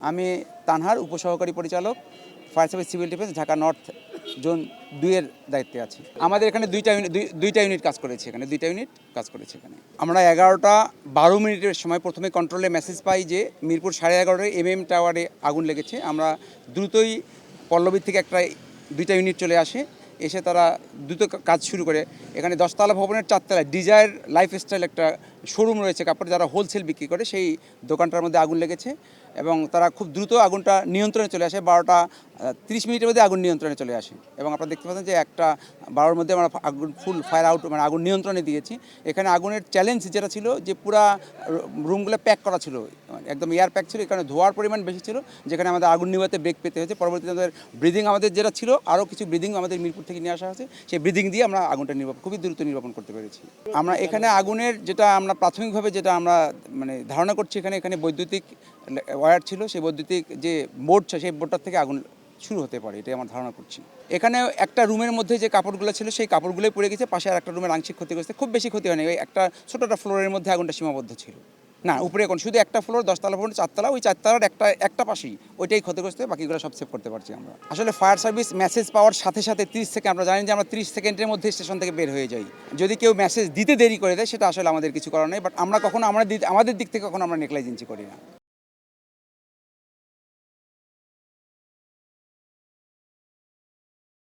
আমি তানহার উপসহকারী পরিচালক, fire service civil defence, Dhaka north zone 2 এর দায়িত্বে আছি। আমাদের এখানে দুইটা ইউনিট কাজ করেছে, এখানে আমরা 11টা 12 মিনিটের সময় প্রথমে কন্ট্রোলে মেসেজ পাই যে মিরপুর 11:30 MM টাওয়ারে আগুন লেগেছে। আমরা দ্রুতই পল্লবী থেকে দুইটা ইউনিট চলে আসে, এসে তারা দ্রুত কাজ শুরু করে। এখানে 10তলা ভবনের 4তলায় ডিজায়ার লাইফস্টাইল একটা শোরুম রয়েছে কাপড়, যারা হোলসেল বিক্রি করে, সেই দোকানটার মধ্যে আগুন লেগেছে এবং তারা খুব দ্রুত আগুনটা নিয়ন্ত্রণে চলে আসে। 12টা 30 মিনিটের মধ্যে আগুন নিয়ন্ত্রণে চলে আসে এবং আপনারা দেখতে পাচ্ছেন যে 1টা 12-র মধ্যে আমরা আগুন ফুল ফায়ার আউট, মানে আগুন নিয়ন্ত্রণে দিয়েছি। এখানে আগুনের চ্যালেঞ্জ যেটা ছিল যে পুরা রুমগুলো প্যাক করা ছিল, একদম এয়ার প্যাক ছিল। এখানে ধোঁয়ার পরিমাণ বেশি ছিল, যেখানে আমাদের আগুন নিভাতে ব্রেক পেতে হয়েছে। পরবর্তীতে আমাদের ব্রিদিং আমাদের যেটা ছিল, আরও কিছু ব্রিদিং আমাদের মিরপুর থেকে নিয়ে আসা হয়েছে, সেই ব্রিদিং দিয়ে আমরা আগুনটা খুবই দ্রুত নির্বাপন করতে পেরেছি। আমরা এখানে আগুনের যেটা আমরা প্রাথমিকভাবে যেটা আমরা ধারণা করছি, এখানে বৈদ্যুতিক ওয়্যার ছিল, সেই বৈদ্যুতিক যে বোর্ড ছিল, সেই বোর্ডটার থেকে আগুন শুরু হতে পারে, এটাই আমার ধারণা করছি। এখানে একটা রুমের মধ্যে যে কাপড়গুলো ছিল, সেই কাপড়গুলোই পড়ে গেছে। পাশে আর একটা রুমের আংশিক ক্ষতিগ্রস্ত, খুব বেশি ক্ষতি হয়নি। ছোট একটা ফ্লোরের মধ্যে আগুনটা সীমাবদ্ধ ছিল। না, উপরে এখন শুধু একটা ফ্লোর, 10তলা ভবন 4তলা, ওই 4তলার একটা পাশেই ওইটাই ক্ষতিগ্রস্ত, বাকিগুলো সব সেভ করতে পারছি আমরা। আসলে ফায়ার সার্ভিস মেসেজ পাওয়ার সাথে সাথে 30 সেকেন্ড, আমরা জানি যে আমরা 30 সেকেন্ডের মধ্যে স্টেশন থেকে বের হয়ে যাই। যদি কেউ মেসেজ দিতে দেরি করে দেয়, সেটা আসলে আমাদের কিছু করার নেই, বাট আমরা কখনো আমাদের দিক থেকে কখনো আমরা নেগলিজেন্সি করি না।